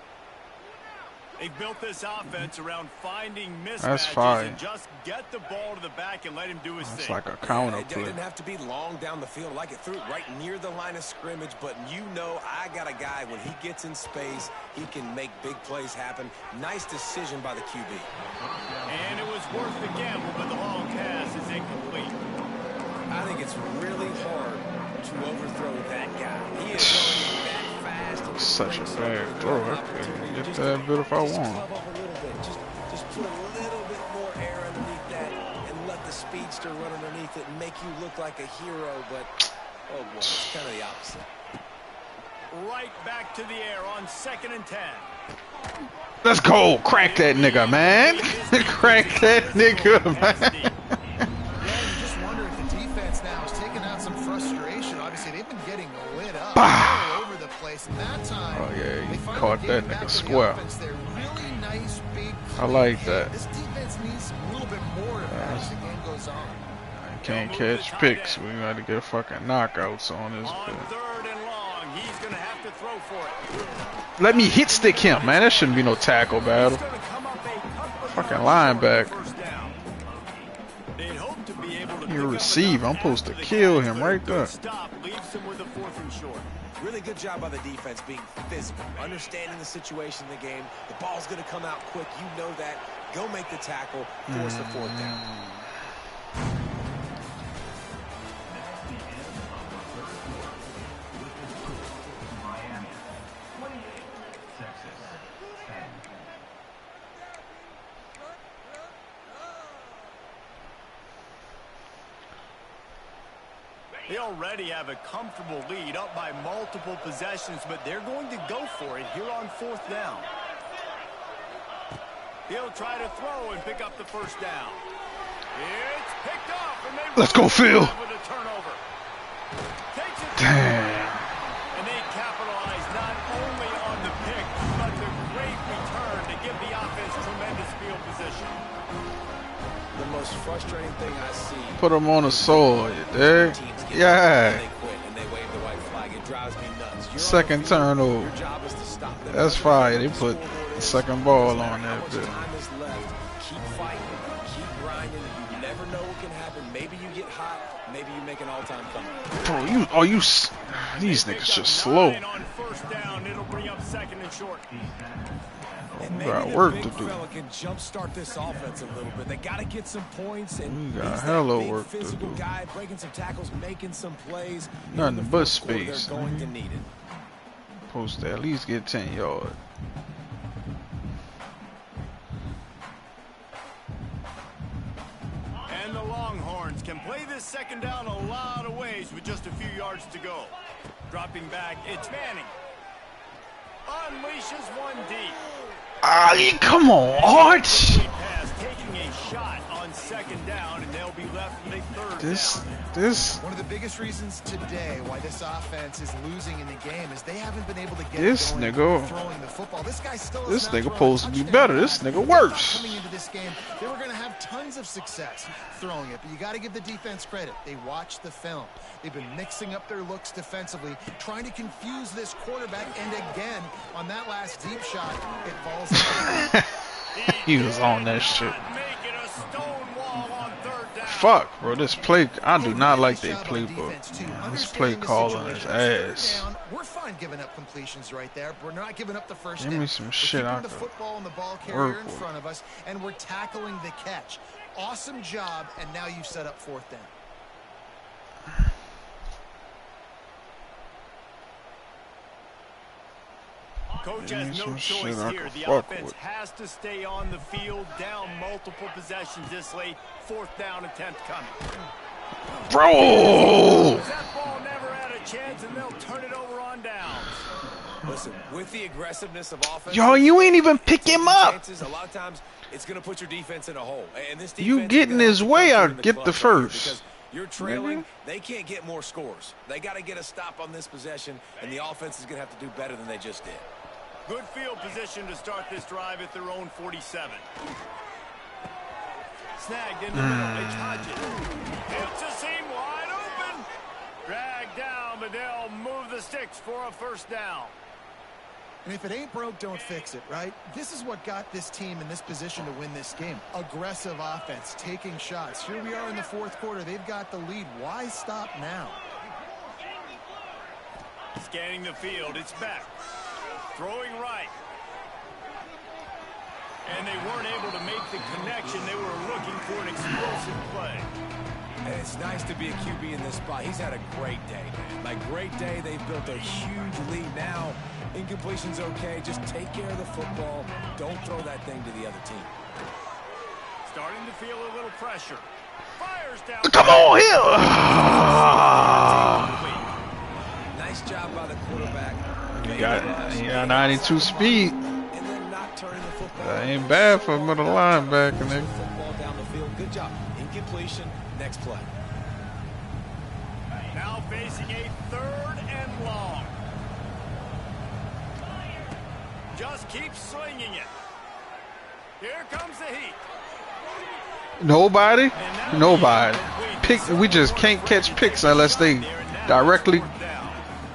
They've built this offense around finding mismatches and just get the ball to the back and let him do his thing. It's like a counter It play. didn't have to be long down the field. Like it threw it right near the line of scrimmage, but you know I got a guy, when he gets in space, he can make big plays happen. Nice decision by the QB. And it was worth the gamble, but the long pass is incomplete. I think it's really hard to overthrow that guy. He is running that fast. And Such a bad throw. I could get that bit if I want. Just put a little bit more air underneath that and let the speedster run underneath it and make you look like a hero. But, oh boy, it's kind of the opposite. Right back to the air on 2nd and 10. Let's go. Crack that nigga, man. Crack that nigga, man. Just wonder if the defense now is taking out some frustration. Obviously, they've been getting lit up all over the place. And that time, Oh, yeah, they he finally caught gave that it back nigga to the square. offense. They're really nice, big, I like clean that. hit. This defense needs a little bit more of that as the game goes on. Can't catch picks. We got to get fucking knockouts on this. On 3rd and long, he's going to have to throw for it. Let me hit stick him, man. That shouldn't be no tackle battle. He's going to come up a couple of Fucking yards linebacker. for the 1st down. They'd hope to be able to He pick up receive. enough I'm supposed to after the kill catch, him but a right good there. Stop leaves him with a 4th and short. Really good job by the defense being physical, understanding the situation in the game. The ball's going to come out quick. You know that. Go make the tackle, force the 4th down. They already have a comfortable lead, up by multiple possessions, but they're going to go for it here on 4th down. He'll try to throw and pick up the 1st down. It's picked off, and they Let's go, Phil. with a turnover. Takes it. Damn. And they capitalize not only on the pick, but the great return to give the offense tremendous field position. The most frustrating thing I see. Put him on the sword, you dig? Yeah. They quit and they wave the white flag. It drives me nuts. You're Second on the field. turnover. Your job is to stop them. That's fire. They put the second ball on How that much bit. time is left? Keep fighting. Keep grinding. You never know what can happen. Maybe you get hot. Maybe you make an all-time comeback. Bro, these niggas just slow. 9 on 1st down. It'll bring up 2nd and short. And We maybe got the work big to do. fella can jumpstart this offense a little bit. They got to get some points, and We got he's hella that big work to physical do. guy, breaking some tackles, making some plays. Nothing In the but fourth quarter, space. They're going to need it. Supposed to at least get 10 yards. And the Longhorns can play this 2nd down a lot of ways with just a few yards to go. Dropping back, it's Manning. Unleashes one deep. Come on, Art. Pass taking a shot on 2nd down, and they'll be left with a 3rd This One of the biggest reasons today why this offense is losing in the game is they haven't been able to get This going nigga- throwing the football. This guy still This has not nigga thrown a supposed to be touchdown better. This pass. nigga They thought worse. Coming into this game, they were going to have tons of success throwing it, but you got to give the defense credit. They watched the film. They've been mixing up their looks defensively, trying to confuse this quarterback, and again, on that last deep shot, it falls. He was on that shit. Make it a stone wall on 3rd down. Fuck, bro. This play, I do not like Nice their job on playbook. defense, too. This play Understanding the calling his situation. ass. Third down, we're fine giving up completions right there. We're not giving up the first Give down. me some We're shit keeping I the could football and the ball work carrier in with. front of us, and we're tackling the catch. Awesome job, and now you've set up 4th down. Coach Give me has no some shit choice I here. can The fuck offense with. has to stay on the field, down multiple possessions this late. 4th down attempt coming. Bro! That ball never had a chance, and they'll turn it over on downs. Listen, with the aggressiveness of offense, Yo, you ain't even pick him up. chances, a lot of times it's going to put your defense in a hole. And this defense You get in his way, I'll get the first. Because you're trailing, they can't get more scores. They got to get a stop on this possession, and the offense is going to have to do better than they just did. Good field position to start this drive at their own 47. Snagged in the middle. It's Hodges. Hits a seam wide open. Dragged down, but they'll move the sticks for a 1st down. And if it ain't broke, don't fix it, right? This is what got this team in this position to win this game. Aggressive offense, taking shots. Here we are in the 4th quarter. They've got the lead. Why stop now? Scanning the field. It's back. Throwing right. And they weren't able to make the connection. They were looking for an explosive play. And it's nice to be a QB in this spot. He's had a great day, man. Like, great day. They've built a huge lead now. Incompletion's okay. Just take care of the football. Don't throw that thing to the other team. Starting to feel a little pressure. Fires down. Come on here! Nice job by the quarterback. He got 92 speed. And then not turning the football. That ain't bad for a middle linebacker, nigga. Football down the field. Good job. Incompletion. Next play. Now facing a 3rd and long. Just keep slinging it. Here comes the heat. Nobody? We just can't catch picks unless they directly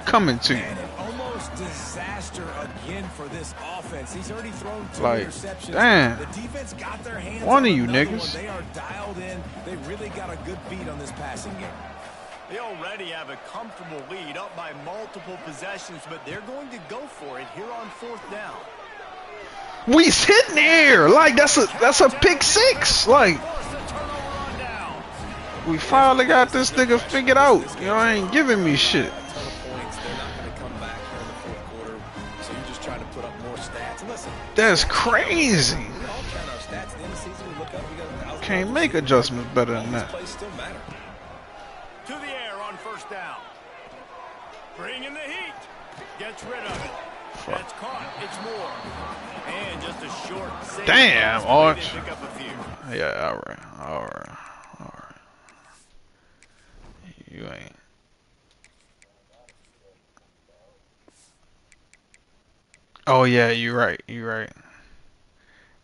coming to you. And an almost disaster again for this offense. He's already thrown 2 Like, interceptions. damn. The defense got their hands One on of you another niggas. one. They are dialed in. They really got a good beat on this passing game. They already have a comfortable lead, up by multiple possessions, but they're going to go for it here on 4th down. We sitting there like that's a pick 6. Like we finally got this nigga figured out. You know, I ain't giving me shit. Points. They're not going to come back here in the 4th quarter. So you're just trying to put up more stats. Listen, That's crazy. we all count our stats. At the end of the season, we look up. We got 1,000. Can't make adjustments better than that. Plays still matter. To the air on 1st down. Bringing the heat. Gets rid of it. That's caught. It's more. And just a short save. Damn, Arch. Pick up a few. Yeah, all right. You ain't. Oh yeah, you're right.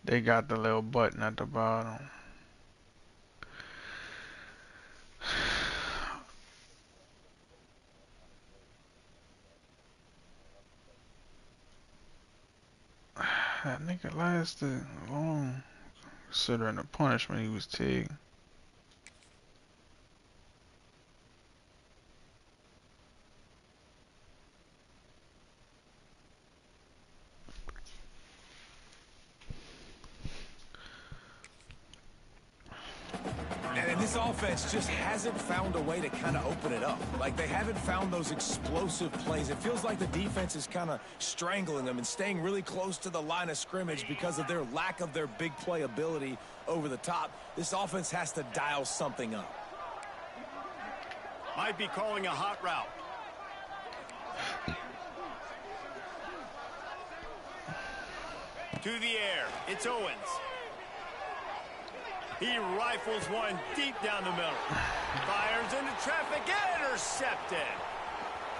They got the little button at the bottom. That nigga lasted long, considering the punishment he was taking. And this offense just hasn't found a way to kind of open it up. Like, they haven't found those explosive plays. It feels like the defense is kind of strangling them and staying really close to the line of scrimmage because of their lack of their big play ability over the top. This offense has to dial something up. Might be calling a hot route. To the air. It's Owens. He rifles one deep down the middle. Fires into traffic. Intercepted.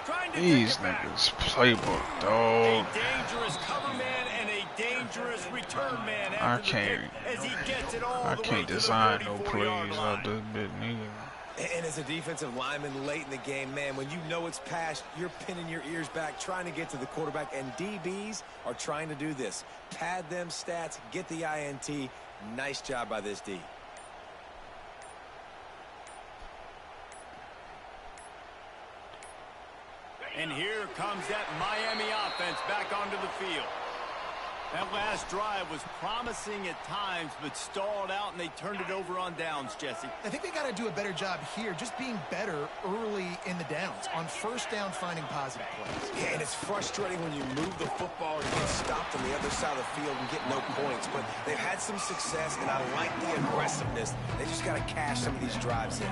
Trying to These take it back. niggas playbook, A dog. dangerous cover man and a dangerous return man I after the can't. pick as he gets it all I the way can't to the design no 34-yard plays line. out this bit, nigga. And as a defensive lineman late in the game, man, when you know it's past, you're pinning your ears back, trying to get to the quarterback, and DBs are trying to do this. Pad them stats, get the INT. Nice job by this D. And here comes that Miami offense back onto the field. That last drive was promising at times, but stalled out, and they turned it over on downs, Jesse. I think they got to do a better job here, just being better early in the downs. On first down, finding positive plays. Yeah, and it's frustrating when you move the football and get stopped on the other side of the field and get no points. But they've had some success, and I like the aggressiveness. They just got to cash some of these drives in.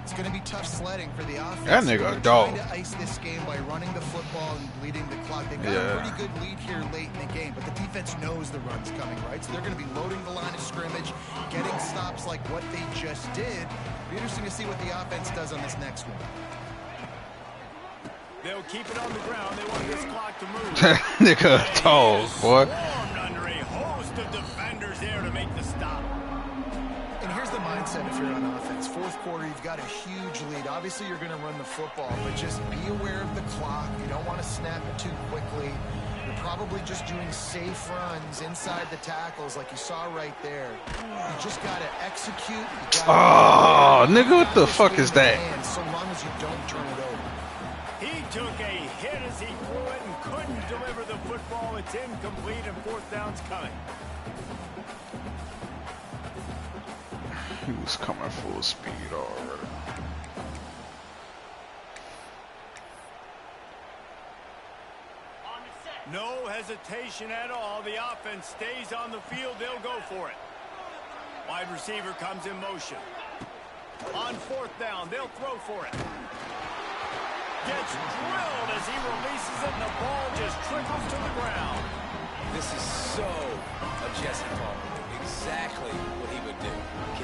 It's going to be tough sledding for the offense. That nigga a They're dog. trying to ice this game by running the football and bleeding the clock. They've got a pretty good lead here late in the game, but the defense knows the run's coming, right? So they're going to be loading the line of scrimmage, getting stops like what they just did. It'll be interesting to see what the offense does on this next one. They'll keep it on the ground. They want this clock to move. Nigga a dog, boy. Swarmed under a host of defenders there to make the stop. And here's the mindset if you're on offense. Fourth quarter, you've got a huge lead. Obviously, you're going to run the football, but just be aware of the clock. You don't want to snap it too quickly. You're probably just doing safe runs inside the tackles like you saw right there. You just got to execute. Oh, nigga, what the fuck is that? So long as you don't turn it over. He took a hit as he threw it and couldn't deliver the football. It's incomplete, and fourth down's coming. He was coming full speed already. No hesitation at all. The offense stays on the field. They'll go for it. Wide receiver comes in motion. On fourth down, they'll throw for it. Gets drilled as he releases it, and the ball just trickles to the ground. This is so a Jesse Palmer. Exactly what he would do.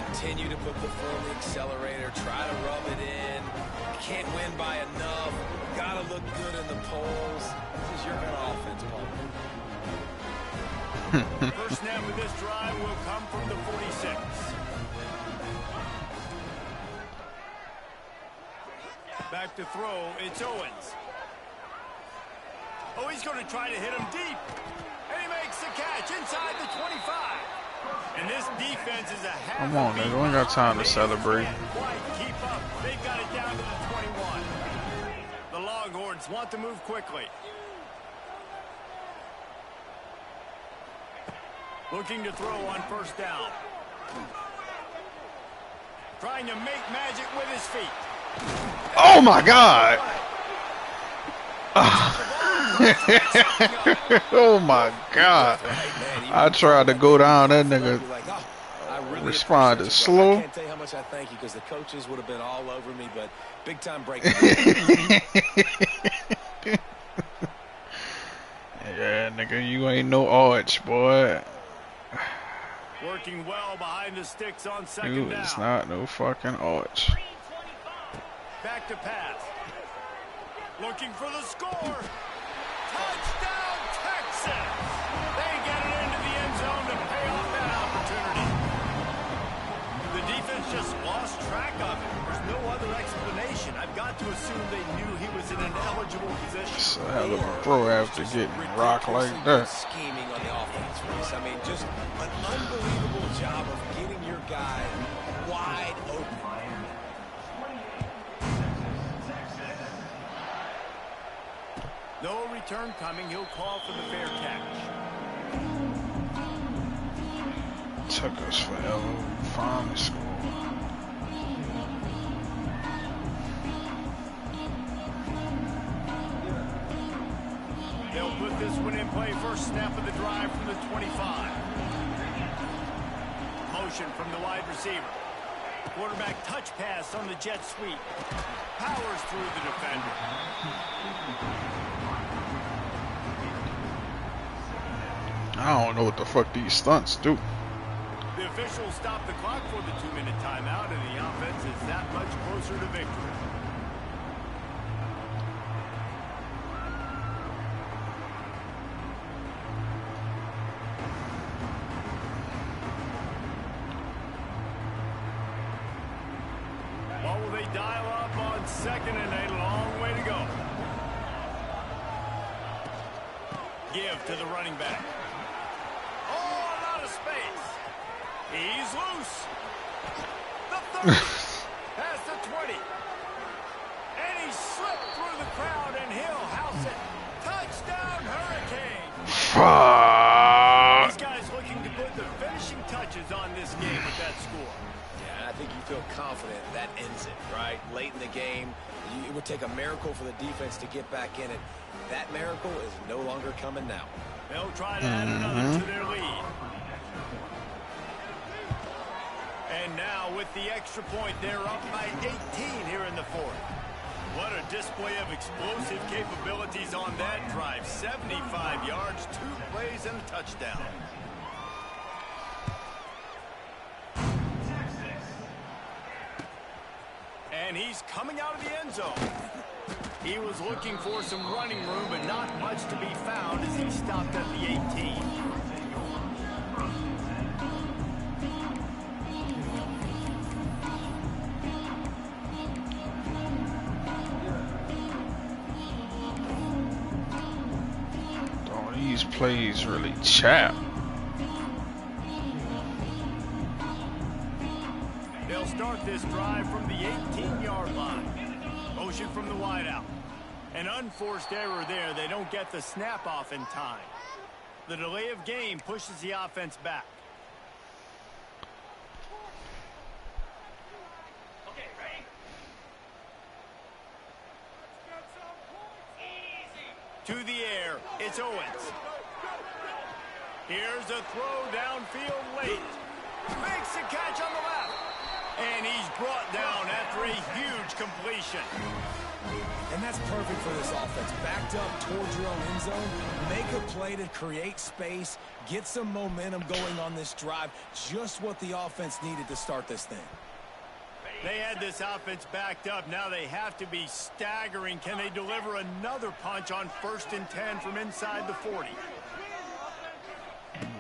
Continue to put the foot on the accelerator, try to rub it in. Can't win by enough. Gotta look good in the polls. This is your kind of offense, Palmer. First snap of this drive will come from the 46. Back to throw, it's Owens. Oh, he's going to try to hit him deep. And he makes the catch inside the 25. And this defense is a half. Come on, nigga. We ain't got time to celebrate. Quite keep up. They've got it down to the 21. The Longhorns want to move quickly. Looking to throw on first down. Trying to make magic with his feet. Oh my God! Oh my God! I tried to go down, that nigga responded slow. I can't tell you how much I thank you because the coaches would have been all over me, but big time break. Yeah, nigga, you ain't no arch, boy. Working well behind the sticks on second You down. is not no fucking arch. Back to pass. Looking for the score. Touchdown, Texas! They get it into the end zone to pay off that opportunity. The defense just lost track of it. There's no other explanation. I've got to assume they knew he was in an eligible position. It's a hell of a throw after getting rocked like that. Scheming on the offense, Reese. I mean, just an unbelievable job of getting your guy wide open. No return coming. He'll call for the fair catch. Took us forever to finally score. They'll put this one in play. First snap of the drive from the 25. Motion from the wide receiver. Quarterback touch pass on the jet sweep. Powers through the defender. I don't know what the fuck these stunts do. The officials stop the clock for the 2-minute timeout, and the offense is that much closer to victory. What will they dial up on second, and a long way to go? Give to the running back. Oh, a lot of space. He's loose. The 30. Past the 20. And he slipped through the crowd, and he'll house it. Touchdown, Hurricane. Fuck. feel confident that ends it, right? Late in the game, it would take a miracle for the defense to get back in it. That miracle is no longer coming now. They'll try to add another to their lead. And now with the extra point, they're up by 18 here in the fourth. What a display of explosive capabilities on that drive. 75 yards, 2 plays, and a touchdown. And he's coming out of the end zone. He was looking for some running room, but not much to be found as he stopped at the 18. Oh, these plays really chap. They'll start this drive from the 18-yard line. Motion from the wideout. An unforced error there. They don't get the snap off in time. The delay of game pushes the offense back. Okay, ready? To the air, it's Owens. Here's a throw downfield late. Makes the catch on the left. And he's brought down after a huge completion. And that's perfect for this offense. Backed up towards your own end zone. Make a play to create space. Get some momentum going on this drive. Just what the offense needed to start this thing. They had this offense backed up. Now they have to be staggering. Can they deliver another punch on 1st and 10 from inside the 40?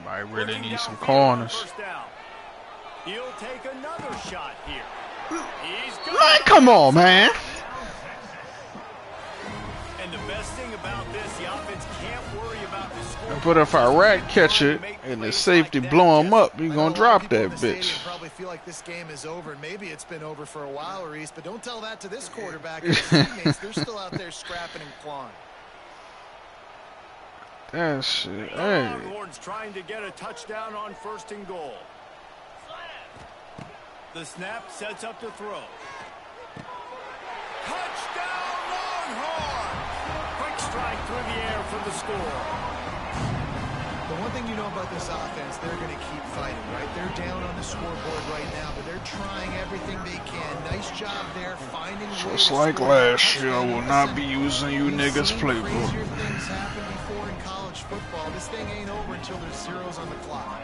I really need some corners. He'll take another shot here. He's got Man, come on, man. And the best thing about this, the offense can't worry about the score. But if I rat catch it and the safety blow him up, he's gonna drop that bitch. Probably feel like this game is over, and maybe it's been over for a while, Reese. But don't tell that to this quarterback and his teammates. They're still out there scrapping and clawing. That shit. The Hey. Longhorns trying to get a touchdown on 1st and goal. The snap sets up the throw. Touchdown, Longhorns! Quick strike through the air for the score. The one thing you know about this offense, they're going to keep fighting, right? They're down on the scoreboard right now, but they're trying everything they can. Nice job there, finding ways. Just like last year, I will not be using you niggas playbook. Crazier things happen before in college football. This thing ain't over until there's zeros on the clock.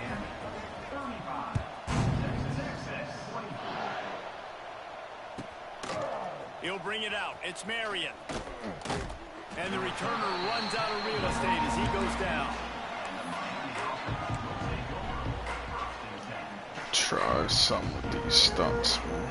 He'll bring it out. It's Marion. And the returner runs out of real estate as he goes down. Try some of these stunts, man.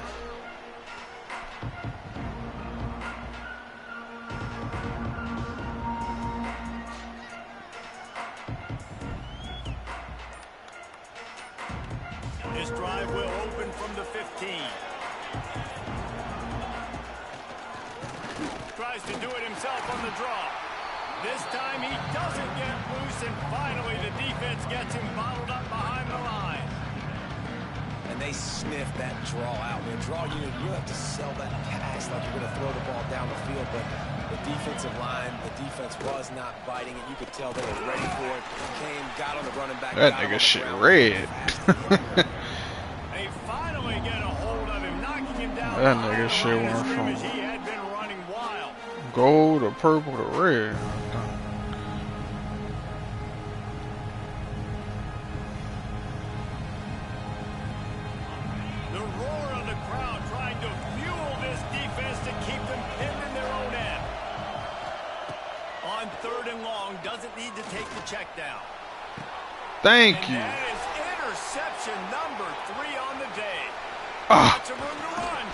This drive will open from the 15. Tries to do it himself on the draw. This time he doesn't get loose, and finally the defense gets him bottled up behind the line. And they sniff that draw out. When a draw unit, you have to sell that pass like you're going to throw the ball down the field. But the defensive line, the defense was not biting it. You could tell they were ready for it. Came, got on the running back. That nigga shit red. They finally get a hold of him, knocking him down. That nigga shit went from He had been running wild. gold to purple to red. The roar of the crowd trying to fuel this defense to keep them pinned in their own end. On 3rd and long, doesn't need to take the check down. Thank And you. that is interception number 3 on the day. Ah. Lots of room to run.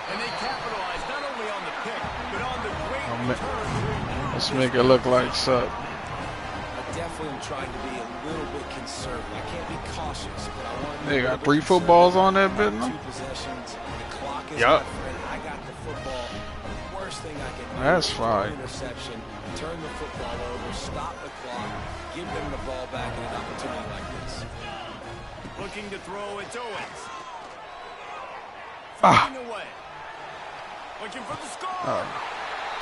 And they capitalize not only on the pick, but on the great return. Let's make it look like something. I definitely am trying to be a little bit conservative. I can't be cautious, but I want to be They a got little 3 bit footballs on that conservative. bit, 2 possessions. The clock is Yup. my friend. I got the football. The worst thing I can do That's is throw fine. an interception, turn the football over, stop the clock, give them the ball back in an opportunity like this. Looking to throw, it's Owens. fading away. Looking for the score.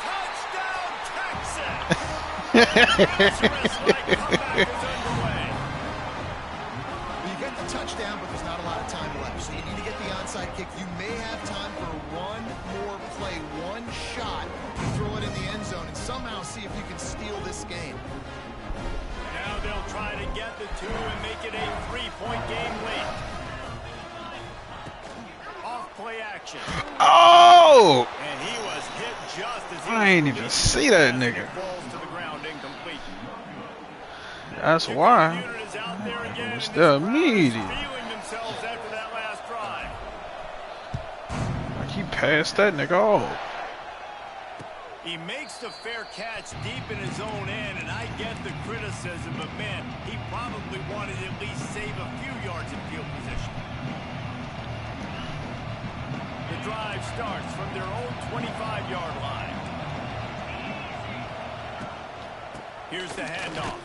Touchdown, Texas! Like comeback is underway. You get the touchdown, but there's not a lot of time left. So you need to get the onside kick. You may have time for one more play, one shot to throw it in the end zone and somehow see if you can steal this game. Now they'll try to get the two and make it a 3-point game late. Off play action. Oh! And he was hit just as he I ain't even see that nigga. falls to the ground incomplete. That's why. It was there immediately. Feeling themselves after that last drive. Like he passed that nigga off. He makes the fair catch deep in his own end, and I get the criticism, but man, he probably wanted to at least save a few yards in field position. The drive starts from their own 25-yard line. Here's the handoff.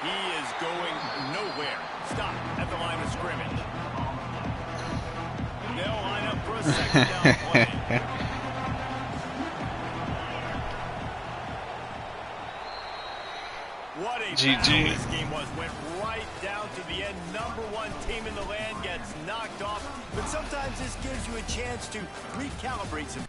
He is going nowhere. Stop at the line of scrimmage. They'll line up for a second down play. What a battle this game was. Went right down to the end. #1 team in the land gets knocked off. But sometimes this gives you a chance to recalibrate some